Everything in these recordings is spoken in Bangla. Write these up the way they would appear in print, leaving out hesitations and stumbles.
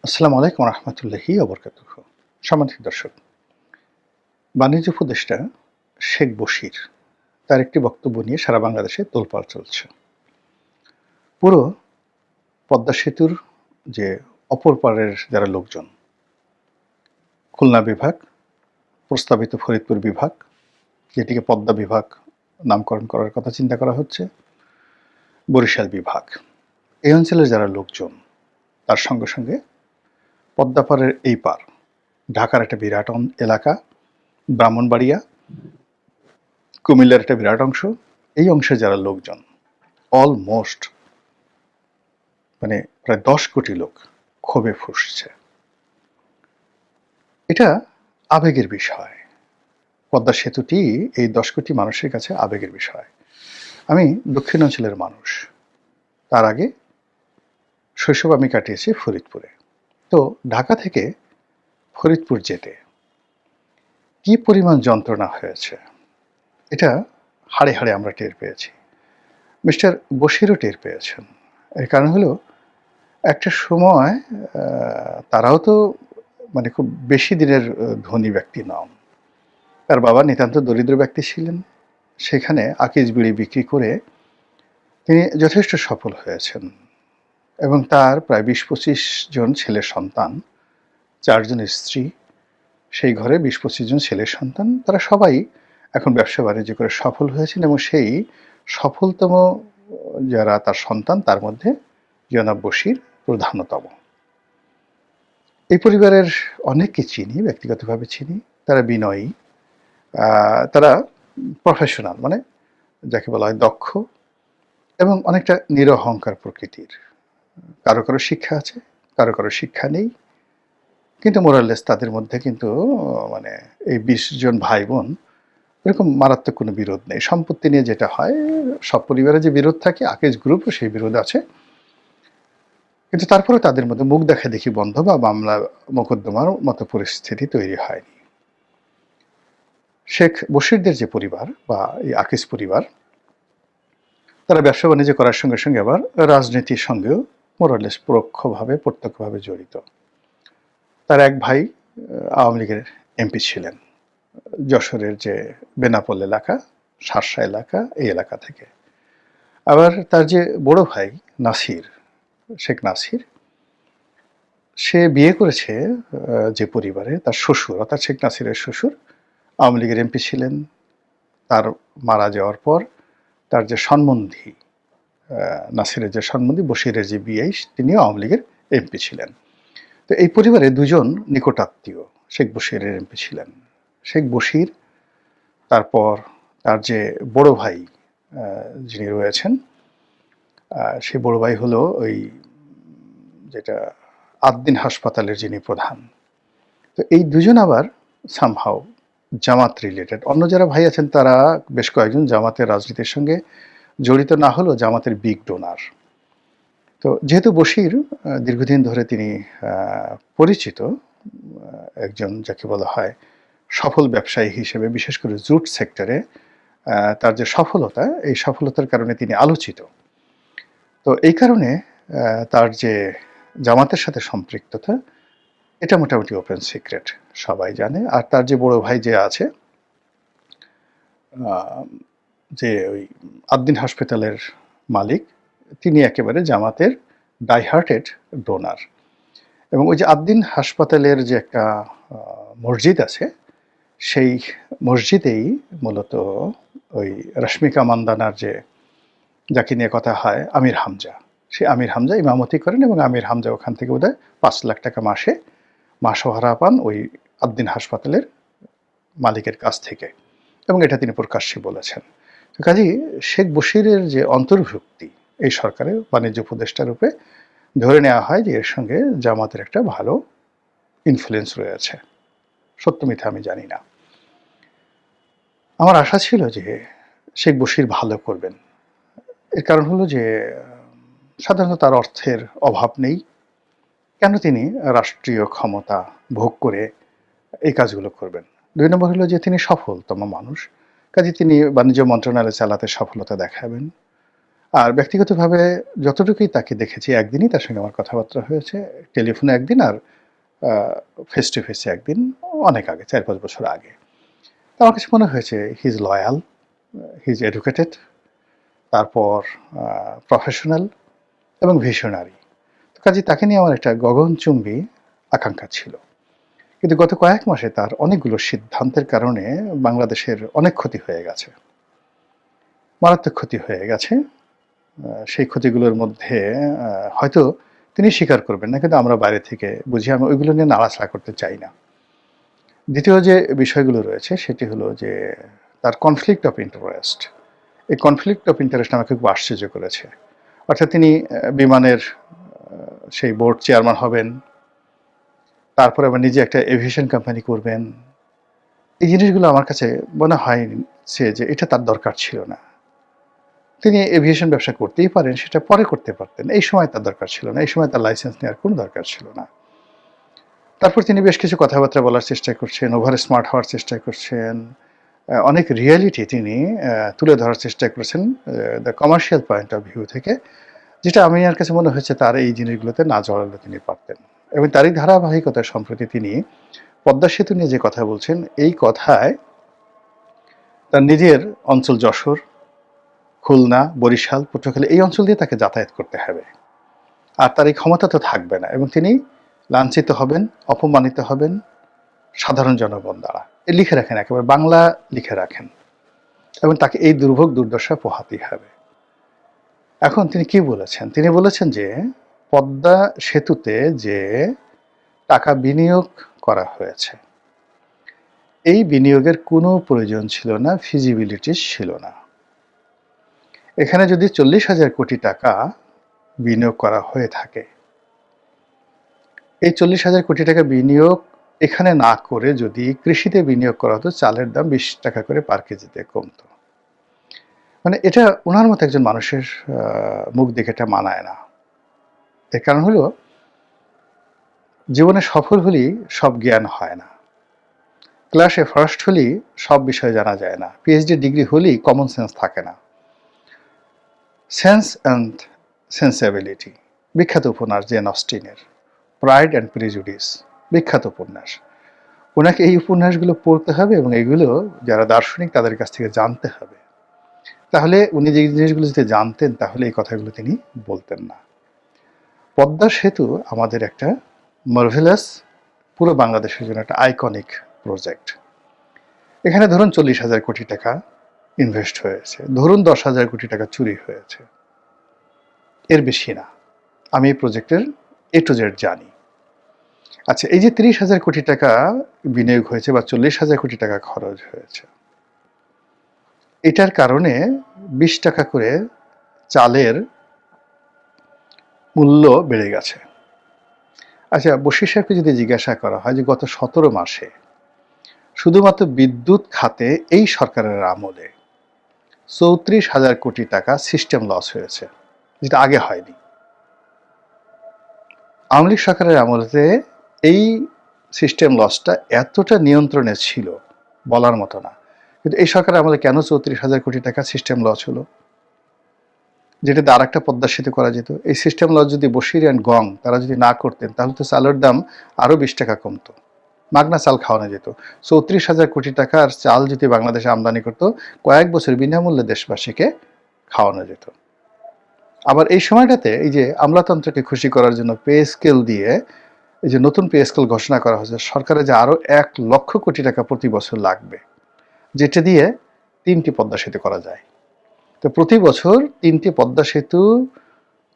আসসালামু আলাইকুম রহমতুল্লাহি ওবরকাতুহ। সম্মানিত দর্শক, বাণিজ্য উপদেষ্টা শেখ বশির তার একটি বক্তব্য নিয়ে সারা বাংলাদেশে তোলপাড় চলছে। পুরো পদ্মা সেতুর যে অপর পারের যারা লোকজন, খুলনা বিভাগ, প্রস্তাবিত ফরিদপুর বিভাগ, যেটিকে পদ্মা বিভাগ নামকরণ করার কথা চিন্তা করা হচ্ছে, বরিশাল বিভাগ, এই অঞ্চলের যারা লোকজন, তার সঙ্গে সঙ্গে পদ্মা পারের এই পার ঢাকার একটা বিরাট এলাকা, ব্রাহ্মণবাড়িয়া, কুমিল্লার একটা বিরাট অংশ, এই অংশে যারা লোকজন অলমোস্ট প্রায় 10 কোটি লোক ক্ষোভে ফুঁসছে। এটা আবেগের বিষয়। পদ্মা সেতুটি এই 10 কোটি মানুষের কাছে আবেগের বিষয়। আমি দক্ষিণাঞ্চলের মানুষ, তার আগে শৈশব আমি কাটিয়েছি ফরিদপুরে। তো ঢাকা থেকে ফরিদপুর যেতে কি পরিমাণ যন্ত্রণা হয়েছে এটা হাড়ে হাড়ে আমরা টের পেয়েছি। মিস্টার বশিরও টের পেয়েছেন। এর কারণ হলো একটা সময় তারাও তো খুব বেশি দিনের ধনী ব্যক্তি নন। তার বাবা নিতান্ত দরিদ্র ব্যক্তি ছিলেন। সেখানে আকিজ বিড়ি বিক্রি করে তিনি যথেষ্ট সফল হয়েছেন এবং তার প্রায় ২০-২৫ জন ছেলের সন্তান, 4 জন স্ত্রী, সেই ঘরে ২০-২৫ জন ছেলের সন্তান, তারা সবাই এখন ব্যবসা বাণিজ্য করে সফল হয়েছেন এবং সেই সফলতম যারা তার সন্তান তার মধ্যে জনাব বশির প্রধানতম। এই পরিবারের অনেককে চিনি, ব্যক্তিগতভাবে চিনি। তারা বিনয়ী, তারা প্রফেশনাল, যাকে বলা হয় দক্ষ এবং অনেকটা নিরহংকার প্রকৃতির। কারো কারো শিক্ষা আছে, কারো কারো শিক্ষা নেই, কিন্তু মোরাললেস তাদের মধ্যে কিন্তু এই 20 জন ভাই বোন এরকম মারাত্মক কোনো বিরোধ নেই। সম্পত্তি নিয়ে যেটা হয়, সব পরিবারে যে বিরোধ থাকে, আকিজ গ্রুপও সেই বিরোধ আছে, কিন্তু তারপরে তাদের মধ্যে মুখ দেখা দেখি বন্ধ বা মামলা মোকদ্দমার মতো পরিস্থিতি তৈরি হয়নি। শেখ বশিরদের যে পরিবার বা এই আকিজ পরিবার, তারা ব্যবসা বাণিজ্য করার সঙ্গে সঙ্গে আবার রাজনীতির সঙ্গেও মোরালেস পরোক্ষভাবে প্রত্যক্ষভাবে জড়িত। তার এক ভাই আওয়ামী লীগের এমপি ছিলেন, যশোরের যে বেনাপোল এলাকা, শার্শা এলাকা, এই এলাকা থেকে। আবার তার যে বড় ভাই নাসির, শেখ নাসির, সে বিয়ে করেছে যে পরিবারে, তার শ্বশুর অর্থাৎ শেখ নাসিরের শ্বশুর আওয়ামী লীগের এমপি ছিলেন। তার মারা যাওয়ার পর তার যে সম্বন্ধী, নাসিরের যে সম্বন্ধী বশিরের যে বিয়ে, তিনিও আওয়ামী লীগের এমপি ছিলেন। তো এই পরিবারে দুজন নিকটাত্মীয় শেখ বশিরের এমপি ছিলেন। শেখ বশির, তারপর তার যে বড় ভাই যিনি রয়েছেন, সেই বড় ভাই হলো ওই যেটা আদ্দিন হাসপাতালের যিনি প্রধান। তো এই দুজন আবার সামহাও জামাত রিলেটেড। অন্য যারা ভাই আছেন তারা বেশ কয়েকজন জামাতের রাজনীতির সঙ্গে জড়িত না হলেও জামাতের বিগ ডোনার। তো যেহেতু বশির দীর্ঘদিন ধরে তিনি পরিচিত একজন, যাকে বলা হয় সফল ব্যবসায়ী হিসেবে, বিশেষ করে জুট সেক্টরে তার যে সফলতা, এই সফলতার কারণে তিনি আলোচিত। তো এই কারণে তার যে জামাতের সাথে সম্পৃক্ততা, এটা মোটামুটি ওপেন সিক্রেট, সবাই জানে। আর তার যে বড় ভাই যে আছে, যে ওই আদ্দিন হাসপাতালের মালিক, তিনি একেবারে জামাতের ডাইহার্টেড ডোনার। এবং ওই যে আদ্দিন হাসপাতালের যে একটা মসজিদ আছে, সেই মসজিদেই মূলত ওই রশ্মিকা মান্দানার যাকে নিয়ে কথা হয়, আমির হামজা, সে আমির হামজা ইমামতি করেন এবং আমির হামজা ওখান থেকে বোধহয় 5 লাখ টাকা মাসে মাসোহারা পান ওই আদ্দিন হাসপাতালের মালিকের কাছ থেকে, এবং এটা তিনি প্রকাশ্যে বলেছেন। তো কাজেই শেখ বশিরের যে অন্তর্ভুক্তি এই সরকারের বাণিজ্য উপদেষ্টা রূপে ধরে নেওয়া হয় যে এর সঙ্গে জামাতের একটা ভালো ইনফ্লুয়েন্স রয়েছে। সত্য মিথ্যা আমি জানি না। আমার আশা ছিল যে শেখ বশির ভালো করবেন। এর কারণ হলো যে সাধারণত তার অর্থের অভাব নেই। কেন তিনি রাষ্ট্রীয় ক্ষমতা ভোগ করে এই কাজগুলো করবেন? 2 নম্বর হলো যে তিনি সফলতম মানুষ, কাজে তিনি বাণিজ্য মন্ত্রণালয় চালাতে সফলতা দেখাবেন। আর ব্যক্তিগতভাবে যতটুকুই তাকে দেখেছি, একদিনই তার সঙ্গে আমার কথাবার্তা হয়েছে, টেলিফোনে একদিন আর ফেস টু ফেসে একদিন, অনেক আগে, 4-5 বছর আগে। তো আমার কাছে মনে হয়েছে he is loyal, he is educated, তারপর প্রফেশনাল এবং ভিশনারি। তো কাজে তাকে নিয়ে আমার একটা গগনচুম্বী আকাঙ্ক্ষা ছিল। কিন্তু গত কয়েক মাসে তার অনেকগুলো সিদ্ধান্তের কারণে বাংলাদেশের অনেক ক্ষতি হয়ে গেছে, মারাত্মক ক্ষতি হয়ে গেছে। সেই ক্ষতিগুলোর মধ্যে হয়তো তিনি স্বীকার করবেন না, কিন্তু আমরা বাইরে থেকে বুঝি। আমি ওইগুলো নিয়ে নাড়াচাড়া করতে চাই না। দ্বিতীয় যে বিষয়গুলো রয়েছে সেটি হলো যে তার কনফ্লিক্ট অফ ইন্টারেস্ট। এই কনফ্লিক্ট অফ ইন্টারেস্ট আমাকে খুব আশ্চর্য করেছে। অর্থাৎ তিনি বিমানের সেই বোর্ড চেয়ারম্যান হবেন, তারপরে আবার নিজে একটা এভিয়েশন কোম্পানি করবেন। এই জিনিসগুলো আমার কাছে মনে হয়েছে যে এটা তার দরকার ছিল না। তিনি এভিয়েশন ব্যবসা করতেই পারেন, সেটা পরে করতে পারতেন। এই সময় তার দরকার ছিল না, এই সময় তার লাইসেন্স নেওয়ার কোনো দরকার ছিল না। তারপর তিনি বেশ কিছু কথাবার্তা বলার চেষ্টা করছেন, ওভার স্মার্ট হওয়ার চেষ্টা করছেন, অনেক রিয়ালিটি তিনি তুলে ধরার চেষ্টা করেছেন the commercial point of view থেকে, যেটা আমার কাছে মনে হয়েছে তার এই জিনিসগুলোতে না জড়ালে তিনি পারতেন। এবং তারই ধারাবাহিকতায় সম্প্রতি তিনি পদ্মা সেতু নিয়ে যে কথা বলছেন, এই কথায় তার নিজের অঞ্চল যশোর, খুলনা, বরিশাল, পটুয়াখালী এই অঞ্চল দিয়ে তাকে যাতায়াত করতে হবে। আর তার এই ক্ষমতা তো থাকবে না, এবং তিনি লাঞ্ছিত হবেন, অপমানিত হবেন সাধারণ জনগণ দ্বারা। এ লিখে রাখেন, একেবারে বাংলা লিখে রাখেন, এবং তাকে এই দুর্ভোগ দুর্দশা পোহাতেই হবে। এখন তিনি কি বলেছেন? তিনি বলেছেন যে পদ্মা সেতুতে যে টাকা বিনিয়োগ করা হয়েছে, এই বিনিয়োগের কোনো প্রয়োজন ছিল না, ফিজিবিলিটি ছিল না। এখানে যদি 40,000 কোটি টাকা বিনিয়োগ করা হয়ে থাকে, এই 40,000 কোটি টাকা বিনিয়োগ এখানে না করে যদি কৃষিতে বিনিয়োগ করা হতো, চালের দাম 20 টাকা করে পার কেজিতে কমতো। মানে এটা ওনার মতো একজন মানুষের মুখ দেখে এটা মানায় না। এর কারণ হলো, জীবনে সফল হলেই সব জ্ঞান হয় না, ক্লাসে ফার্স্ট হলেই সব বিষয় জানা যায় না, পিএইচডি ডিগ্রি হলেই কমন সেন্স থাকে না। সেন্স অ্যান্ড সেন্সিবিলিটি, বিখ্যাত উপন্যাস জেন অস্টিনের প্রাইড অ্যান্ড প্রিজুডিস, বিখ্যাত উপন্যাস। ওনাকে এই উপন্যাসগুলো পড়তে হবে এবং এগুলো যারা দার্শনিক তাদের কাছ থেকে জানতে হবে। তাহলে উনি যে জিনিসগুলো যদি জানতেন, তাহলে এই কথাগুলো তিনি বলতেন না। পদ্মা সেতু আমাদের একটা মার্ভেলাস, পুরো বাংলাদেশের জন্য একটা আইকনিক প্রজেক্ট। এখানে ধরুন 40,000 কোটি টাকা ইনভেস্ট হয়েছে, ধরুন 10,000 কোটি টাকা চুরি হয়েছে, এর বেশি না। আমি এই প্রজেক্টের এ টু জেড জানি। আচ্ছা, এই যে 30,000 কোটি টাকা বিনিয়োগ হয়েছে বা 40,000 কোটি টাকা খরচ হয়েছে, এটার কারণে 20 টাকা করে চালের মূল্য বেড়ে গেছে। আচ্ছা, বশির সাহেবকে যদি জিজ্ঞাসা করা হয় যে গত 17 মাসে শুধুমাত্র বিদ্যুৎ খাতে এই সরকারের আমলে 34,000 কোটি টাকা সিস্টেম লস হয়েছে, যেটা আগে হয়নি। আওয়ামী লীগ সরকারের আমলে এই সিস্টেম লসটা এতটা নিয়ন্ত্রণে ছিল বলার মতো না। কিন্তু এই সরকারের আমলে কেন 34,000 কোটি টাকা সিস্টেম লস হলো, যেটাতে আর একটা পদ্মা সেতু করা যেত? এই সিস্টেম লস যদি বশির অ্যান্ড গং তারা যদি না করতেন, তাহলে তো চালের দাম আরও 20 টাকা কমতো, মাগনা চাল খাওয়ানো যেত। 34,000 কোটি টাকার চাল যদি বাংলাদেশে আমদানি করতো, কয়েক বছর বিনামূল্যে দেশবাসীকে খাওয়ানো যেত। আবার এই সময়টাতে এই যে আমলাতন্ত্রকে খুশি করার জন্য পে স্কেল দিয়ে, এই যে নতুন পে স্কেল ঘোষণা করা হয়েছে, সরকারে যে আরও 1 লক্ষ কোটি টাকা প্রতি বছর লাগবে, যেটা দিয়ে 3টি পদ্মা সেতু করা যায়। তো প্রতি বছর 3টি পদ্মা সেতু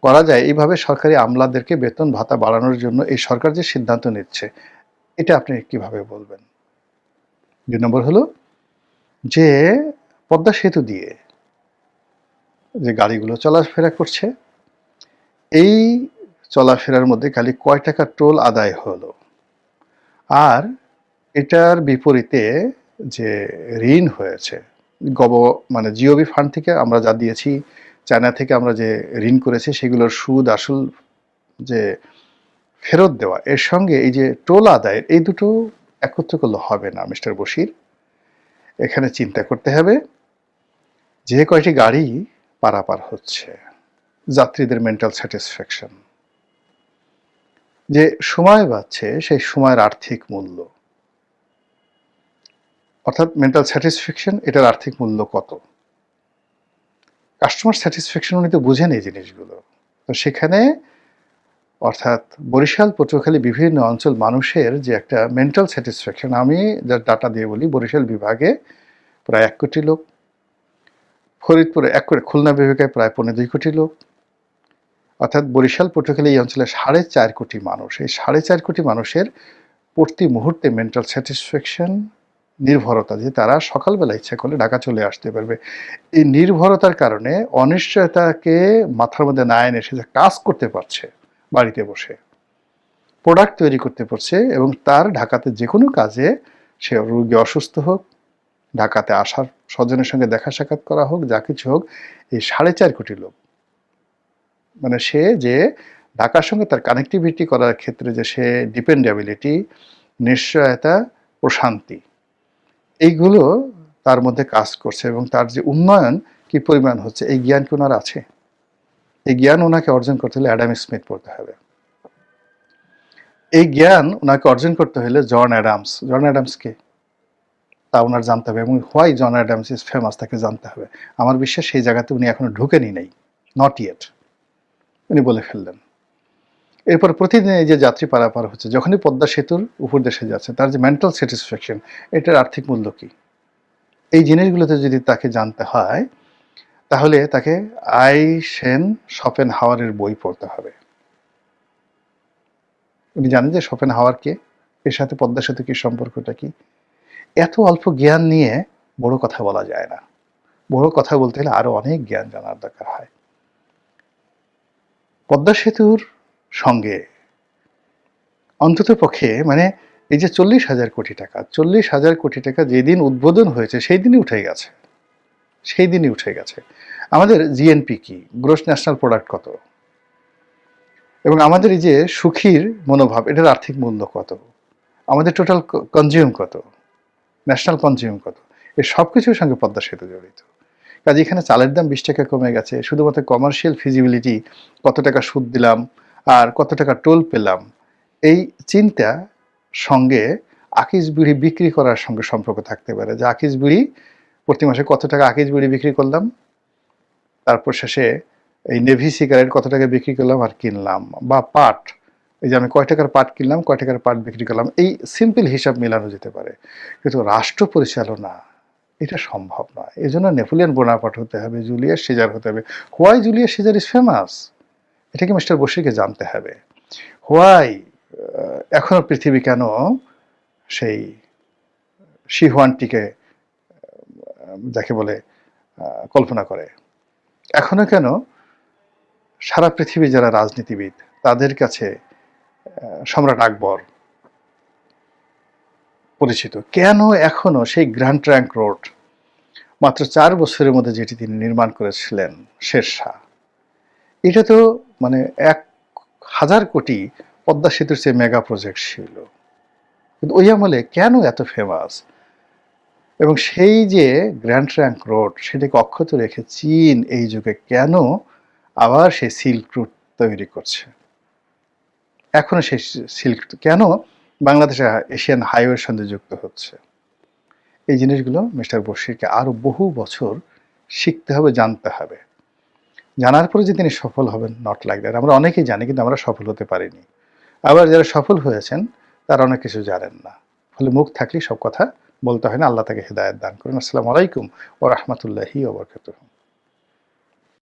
করা যায়। এইভাবে সরকারি আমলাদেরকে বেতন ভাতা বাড়ানোর জন্য এই সরকার যে সিদ্ধান্ত নিচ্ছে, এটা আপনি কিভাবে বলবেন? 2 নম্বর হলো যে পদ্মা সেতু দিয়ে যে গাড়িগুলো চলাফেরা করছে, এই চলাফেরার মধ্যে খালি কয় টাকা টোল আদায় হলো, আর এটার বিপরীতে যে ঋণ হয়েছে, মানে জিওবি ফান্ড থেকে আমরা যা দিয়েছি, চায়না থেকে আমরা যে ঋণ করেছি, সেগুলোর সুদ আসল যে ফেরত দেওয়া, এর সঙ্গে এই যে টোল আদায়ের, এই দুটো একত্র করলে হবে না মিস্টার বশির। এখানে চিন্তা করতে হবে যে কয়টি গাড়ি পারাপার হচ্ছে, যাত্রীদের মেন্টাল স্যাটিসফ্যাকশন, যে সময় বাঁচছে সেই সময়ের আর্থিক মূল্য, অর্থাৎ মেন্টাল স্যাটিসফ্যাকশন, এটার আর্থিক মূল্য কত। কাস্টমার স্যাটিসফ্যাকশন উনি তো বুঝেন এই জিনিসগুলো। তো সেখানে অর্থাৎ বরিশাল, পটুয়াখালী বিভিন্ন অঞ্চল মানুষের যে একটা মেন্টাল স্যাটিসফ্যাকশন, আমি যার ডাটা দিয়ে বলি, বরিশাল বিভাগে প্রায় 1 কোটি লোক, ফরিদপুরে 1 কোটি, খুলনা বিভাগে প্রায় 2.25 কোটি লোক, অর্থাৎ বরিশাল, পটুয়াখালী এই অঞ্চলে 4.5 কোটি মানুষ। এই 4.5 কোটি মানুষের প্রতি মুহূর্তে মেন্টাল স্যাটিসফ্যাকশন, নির্ভরতা, যে তারা সকালবেলা ইচ্ছা করলে ঢাকা চলে আসতে পারবে। এই নির্ভরতার কারণে অনিশ্চয়তাকে মাথার মধ্যে না এনে সে কাজ করতে পারছে, বাড়িতে বসে প্রোডাক্ট তৈরি করতে পারছে, এবং তার ঢাকাতে যে কোনো কাজে, সে রোগী অসুস্থ হোক, ঢাকাতে আসার স্বজনের সঙ্গে দেখা সাক্ষাৎ করা হোক, যা কিছু হোক, এই 4.5 কোটি লোক, মানে সে যে ঢাকার সঙ্গে তার কানেক্টিভিটি করার ক্ষেত্রে যে সে ডিপেন্ডেবিলিটি, নিশ্চয়তা, প্রশান্তি, এইগুলো তার মধ্যে কাজ করছে, এবং তার যে উন্নয়ন কি পরিমাণ হচ্ছে, এই জ্ঞান কি ওনার আছে? এই জ্ঞান ওনাকে অর্জন করতে হলে অ্যাডাম স্মিথ পড়তে হবে। এই জ্ঞান ওনাকে অর্জন করতে হলে জন অ্যাডামসকে তা ওনার জানতে হবে, এবং why John Adams is famous তাকে জানতে হবে। আমার বিশ্বাস সেই জায়গাতে উনি এখনো ঢুকেনি নাই, নট ইয়েট, উনি বলে ফেললেন। এরপর প্রতিদিন এই যে যাত্রী পারাপার হচ্ছে, যখনই পদ্মা সেতুর উপর দেশে যাচ্ছে, তার যে মেন্টাল স্যাটিসফ্যাকশন, এটার আর্থিক মূল্য কি, এই জিনিসগুলোতে যদি তাকে জানতে হয়, তাহলে তাকে আইসেন শপেনহাওয়ারের বই পড়তে হবে। উনি জানেন যে শপেনহাওয়ার কে, এর সাথে পদ্মা সেতু কি সম্পর্কটা কি। এত অল্প জ্ঞান নিয়ে বড় কথা বলা যায় না। বড় কথা বলতে হলে আরো অনেক জ্ঞান জানার দরকার হয়। পদ্মা সেতুর সঙ্গে অন্তত পক্ষে, মানে এই যে 40,000 কোটি টাকা, 40,000 কোটি টাকা যেদিন উদ্বোধন হয়েছে সেই দিনই উঠে গেছে, সেই দিনই উঠে গেছে। আমাদের জিএনপি কি, গ্রোস ন্যাশনাল প্রোডাক্ট কত, এবং আমাদের এই যে সুখীর মনোভাব, এটার আর্থিক মূল্য কত, আমাদের টোটাল কনজিউম কত, ন্যাশনাল কনজিউম কত, এই সব কিছুর সঙ্গে পদ্মা সেতু জড়িত। কাজে এখানে চালের দাম 20 টাকা কমে গেছে, শুধুমাত্র কমার্শিয়াল ফিজিবিলিটি, কত টাকা সুদ দিলাম আর কত টাকা টোল পেলাম, এই চিন্তা সঙ্গে আকিস বিড়ি বিক্রি করার সঙ্গে সম্পর্ক থাকতে পারে, যে আকিস বিড়ি প্রতি মাসে কত টাকা আকিস বিড়ি বিক্রি করলাম, তারপর শেষে এই নেভি সিগারেট কত টাকা বিক্রি করলাম আর কিনলাম, বা পাট, এই যে আমি কয় টাকার পাট কিনলাম, কয় টাকার পাট বিক্রি করলাম, এই সিম্পল হিসাব মেলানো যেতে পারে। কিন্তু রাষ্ট্র পরিচালনা এটা সম্ভব নয়। এই জন্য নেপোলিয়ন বোনাপার্ট হতে হবে, জুলিয়াস সিজার হতে হবে। Why Julius Caesar is famous, এটাকে মিস্টার বশিরকে জানতে হবে। হোয়াই এখনো পৃথিবী কেন সেই শিহুয়ানটিকে, যাকে বলে, কল্পনা করে, এখনো কেন সারা পৃথিবী যারা রাজনীতিবিদ তাদের কাছে সম্রাট আকবর পরিচিত, কেন এখনো সেই গ্র্যান্ড ট্রাঙ্ক রোড মাত্র 4 বছরের মধ্যে যেটি তিনি নির্মাণ করেছিলেন, শেরশাহ, এটা তো মানে 1,000 কোটি পদ্মা সেতুর চেয়ে মেগা প্রজেক্ট ছিল, কিন্তু ওই আমলে কেন এত ফেমাস। এবং সেই যে গ্র্যান্ড ট্রাঙ্ক রোড, সেটাকে অক্ষত রেখে চীন এই যুগে কেন আবার সেই সিল্ক রুট তৈরি করছে, এখনো সেই সিল্ক কেন বাংলাদেশে এশিয়ান হাইওয়ের সঙ্গে যুক্ত হচ্ছে। এই জিনিসগুলো মিস্টার বশিরকে আরো বহু বছর শিখতে হবে, জানতে হবে। জানার পরে যে তিনি সফল হবেন, নট লাইক দ্যাট। আমরা অনেকেই জানি, কিন্তু আমরা সফল হতে পারিনি। আবার যারা সফল হয়েছেন তারা অনেক কিছু জানেন না, ফলে মুখ থাকলেই সব কথা বলতে হয় না। আল্লাহ তাকে হেদায়েত দান করুন। আসসালামু আলাইকুম ওয়া রাহমাতুল্লাহি ওয়া বারাকাতুহু।